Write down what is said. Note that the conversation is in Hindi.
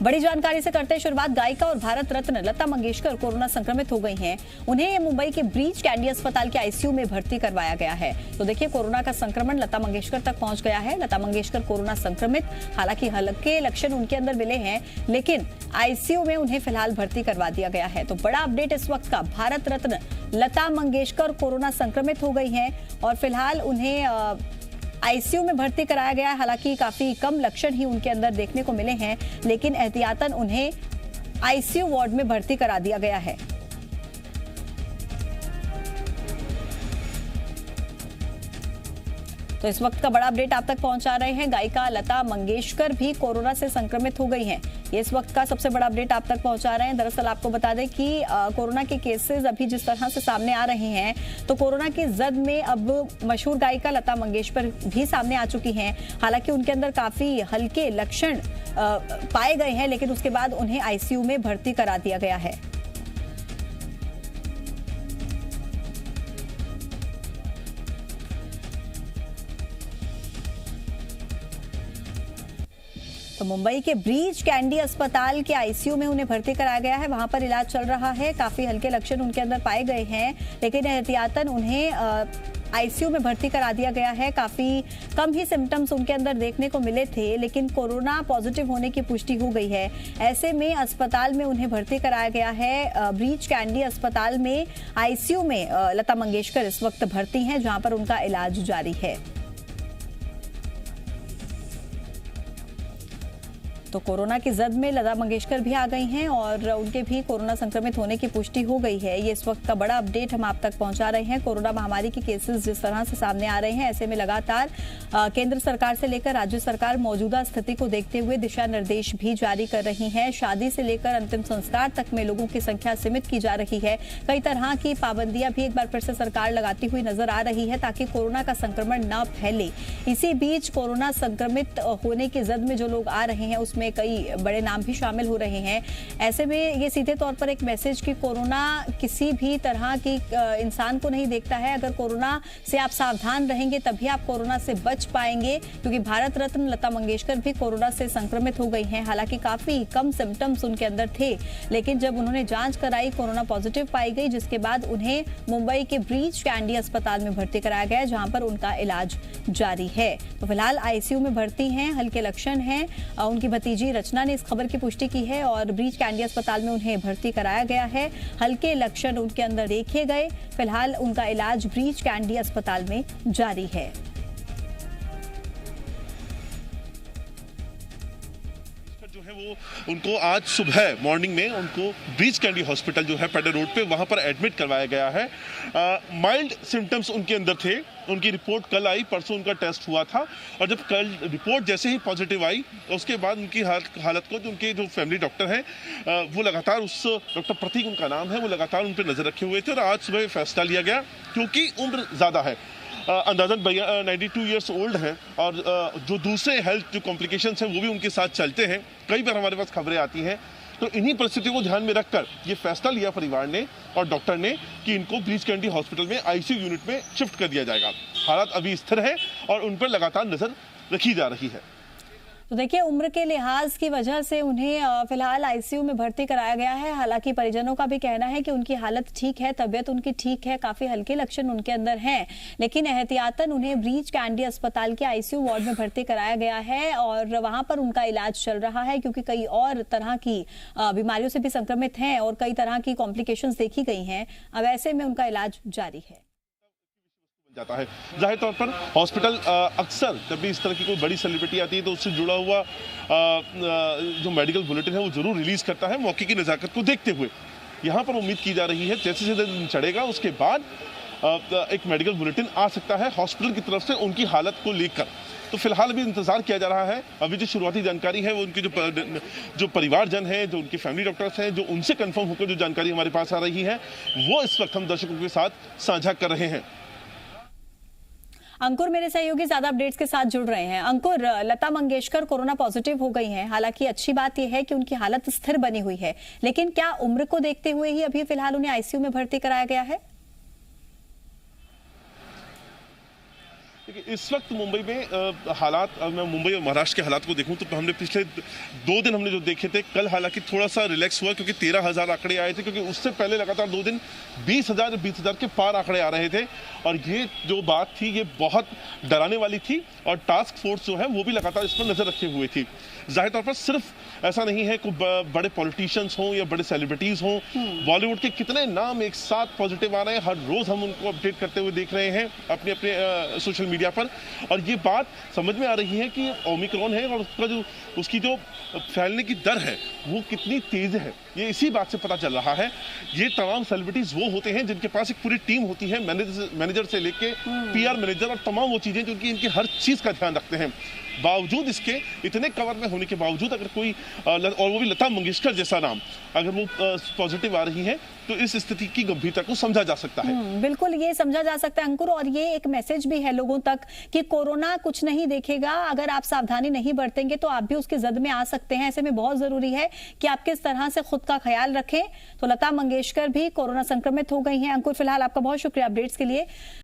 बड़ी जानकारी से करते हैं शुरुआत। गायिका और भारत रत्न लता मंगेशकर कोरोना संक्रमित हो गई हैं। उन्हें मुंबई के ब्रीच कैंडी अस्पताल के आईसीयू में भर्ती करवाया गया है। तो देखिए, कोरोना का संक्रमण लता मंगेशकर तक पहुंच गया है। लता मंगेशकर कोरोना संक्रमित, हालांकि हल्के लक्षण उनके अंदर मिले हैं, लेकिन आईसीयू में उन्हें फिलहाल भर्ती करवा दिया गया है। तो बड़ा अपडेट इस वक्त का, भारत रत्न लता मंगेशकर कोरोना संक्रमित हो गई हैं और फिलहाल उन्हें आईसीयू में भर्ती कराया गया है। हालांकि काफी कम लक्षण ही उनके अंदर देखने को मिले हैं, लेकिन एहतियातन उन्हें आईसीयू वार्ड में भर्ती करा दिया गया है। तो इस वक्त का बड़ा अपडेट आप तक पहुंचा रहे हैं। गायिका लता मंगेशकर भी कोरोना से संक्रमित हो गई हैं। ये इस वक्त का सबसे बड़ा अपडेट आप तक पहुंचा रहे हैं। दरअसल आपको बता दें कि कोरोना के केसेस अभी जिस तरह से सामने आ रहे हैं, तो कोरोना की जद में अब मशहूर गायिका लता मंगेशकर भी सामने आ चुकी हैं। हालांकि उनके अंदर काफी हल्के लक्षण पाए गए हैं, लेकिन उसके बाद उन्हें आईसीयू में भर्ती करा दिया गया है। तो मुंबई के ब्रीच कैंडी अस्पताल के आईसीयू में उन्हें भर्ती कराया गया है। वहां पर इलाज चल रहा है। काफी हल्के लक्षण उनके अंदर पाए गए हैं, लेकिन एहतियातन उन्हें आईसीयू में भर्ती करा दिया गया है। काफी कम ही सिम्टम्स उनके अंदर देखने को मिले थे, लेकिन कोरोना पॉजिटिव होने की पुष्टि हो गई है। ऐसे में अस्पताल में उन्हें भर्ती कराया गया है। ब्रीच कैंडी अस्पताल में आईसीयू में लता मंगेशकर इस वक्त भर्ती हैं, जहां पर उनका इलाज जारी है। तो कोरोना की जद में लता मंगेशकर भी आ गई हैं और उनके भी कोरोना संक्रमित होने की पुष्टि हो गई है। ये इस वक्त का बड़ा अपडेट हम आप तक पहुंचा रहे हैं। कोरोना महामारी के केसेस जिस तरह से सामने आ रहे हैं, ऐसे में लगातार केंद्र सरकार से लेकर राज्य सरकार मौजूदा स्थिति को देखते हुए दिशा निर्देश भी जारी कर रही है। शादी से लेकर अंतिम संस्कार तक में लोगों की संख्या सीमित की जा रही है। कई तरह की पाबंदियां भी एक बार फिर से सरकार लगाती हुई नजर आ रही है, ताकि कोरोना का संक्रमण न फैले। इसी बीच कोरोना संक्रमित होने की जद में जो लोग आ रहे हैं, उसमें कई बड़े नाम भी शामिल हो रहे हैं। ऐसे में ये सीधे तौर पर एक मैसेज कि कोरोना किसी भी तरह की इंसान को नहीं देखता है। अगर कोरोना से आप सावधान रहेंगे तभी आप कोरोना से बच पाएंगे, क्योंकि भारत रत्न लता मंगेशकर भी कोरोना से संक्रमित हो गई हैं। हालांकि काफी कम सिम्टम्स उनके अंदर थे, लेकिन जब उन्होंने जांच कराई, कोरोना पॉजिटिव पाई गई, जिसके बाद उन्हें मुंबई के ब्रीच कैंडी अस्पताल में भर्ती कराया गया, जहां पर उनका इलाज जारी है। तो फिलहाल आईसीयू में भर्ती हैं, हल्के लक्षण हैं। उनकी भतीजी रचना ने इस खबर की पुष्टि की है और ब्रीच कैंडी अस्पताल में उन्हें भर्ती कराया गया है। हल्के लक्षण उनके अंदर देखे गए। फिलहाल उनका इलाज ब्रीच कैंडी अस्पताल में जारी है। जो है वो उनको आज सुबह मॉर्निंग में उनको ब्रीच कैंडी हॉस्पिटल जो है पेडर रोड पे, वहां पर एडमिट करवाया गया है। माइल्ड सिम्टम्स उनके अंदर थे। उनकी रिपोर्ट कल आई, परसों उनका टेस्ट हुआ था, और जब कल रिपोर्ट जैसे ही पॉजिटिव आई, उसके बाद उनकी हालत को उनके जो फैमिली डॉक्टर हैं वो लगातार, उस डॉक्टर प्रतीक उनका नाम है, वो लगातार उन पर नजर रखे हुए थे। और आज सुबह फैसला लिया गया, क्योंकि उम्र ज़्यादा है, अंदाजन 92 ईयर्स ओल्ड हैं, और जो दूसरे हेल्थ जो कॉम्प्लिकेशंस हैं वो भी उनके साथ चलते हैं। कई बार हमारे पास खबरें आती हैं। तो इन्हीं परिस्थितियों को ध्यान में रखकर ये फैसला लिया परिवार ने और डॉक्टर ने कि इनको ब्रीच कैंडी हॉस्पिटल में आईसीयू यूनिट में शिफ्ट कर दिया जाएगा। हालात अभी स्थिर है और उन पर लगातार नजर रखी जा रही है। तो देखिए, उम्र के लिहाज की वजह से उन्हें फिलहाल आईसीयू में भर्ती कराया गया है। हालांकि परिजनों का भी कहना है कि उनकी हालत ठीक है, तबीयत उनकी ठीक है, काफी हल्के लक्षण उनके अंदर हैं, लेकिन एहतियातन उन्हें ब्रीच कैंडी अस्पताल के आईसीयू वार्ड में भर्ती कराया गया है और वहां पर उनका इलाज चल रहा है, क्योंकि कई और तरह की बीमारियों से भी संक्रमित हैं और कई तरह की कॉम्प्लिकेशंस देखी गई हैं। अब ऐसे में उनका इलाज जारी है। जाता है जाहिर तौर पर हॉस्पिटल अक्सर जब भी इस तरह की कोई बड़ी सेलिब्रिटी आती है तो उससे जुड़ा हुआ जो मेडिकल बुलेटिन है वो जरूर रिलीज करता है। मौके की नज़ाकत को देखते हुए यहाँ पर उम्मीद की जा रही है जैसे जैसे दिन चढ़ेगा उसके बाद एक मेडिकल बुलेटिन आ सकता है हॉस्पिटल की तरफ से उनकी हालत को लेकर। तो फिलहाल अभी इंतजार किया जा रहा है। अभी जो शुरुआती जानकारी है वो उनके जो परिवारजन हैं, जो उनके फैमिली डॉक्टर्स हैं, जो उनसे कंफर्म होकर जो जानकारी हमारे पास आ रही है वो इस वक्त हम दर्शकों के साथ साझा कर रहे हैं। अंकुर मेरे सहयोगी ज्यादा अपडेट्स के साथ जुड़ रहे हैं। अंकुर, लता मंगेशकर कोरोना पॉजिटिव हो गई हैं। हालांकि अच्छी बात यह है कि उनकी हालत स्थिर बनी हुई है, लेकिन क्या उम्र को देखते हुए ही अभी फिलहाल उन्हें आईसीयू में भर्ती कराया गया है? देखिए, इस वक्त मुंबई में हालात, मैं मुंबई और महाराष्ट्र के हालात को देखूं तो हमने पिछले 2 दिन हमने जो देखे थे, कल हालांकि थोड़ा सा रिलैक्स हुआ क्योंकि 13,000 आंकड़े आए थे, क्योंकि उससे पहले लगातार 2 दिन 20,000 के पार आंकड़े आ रहे थे। और ये जो बात थी ये बहुत डराने वाली थी और टास्क फोर्स जो है वो भी लगातार इस पर नजर रखे हुए थी। जाहिर तौर पर सिर्फ ऐसा नहीं है कि बड़े पॉलिटिशियंस हों या बड़े सेलिब्रिटीज हों, बॉलीवुड के कितने नाम एक साथ पॉजिटिव आ रहे हैं, हर रोज हम उनको अपडेट करते हुए देख रहे हैं अपने अपने सोशल मीडिया पर। और ये बात समझ में आ रही है कि ओमिक्रॉन है और उसकी जो फैलने की दर है वो कितनी तेज है, ये इसी बात से पता चल रहा है। ये तमाम सेलिब्रिटीज वो होते हैं जिनके पास एक पूरी टीम होती है, मैनेजर से लेके PR मैनेजर और तमाम वो चीजें जो कि इनकी हर चीज का ध्यान रखते हैं। बावजूद इसके, इतने कवर में होने के बावजूद अगर कोई और वो भी लता मंगेशकर जैसा नाम, अगर वो पॉजिटिव आ रही है तो इस स्थिति की गंभीरता को समझा जा सकता है। बिल्कुल ये समझा जा सकता है अंकुर, और ये एक मैसेज भी है लोगों तक कि कोरोना कुछ नहीं देखेगा, अगर आप सावधानी नहीं बरतेंगे तो आप भी उसकी जद में आ सकते हैं। ऐसे में बहुत जरूरी है कि आप किस तरह से खुद का ख्याल रखें। तो लता मंगेशकर भी कोरोना संक्रमित हो गई हैं। अंकुर, फिलहाल आपका बहुत शुक्रिया अपडेट्स के लिए।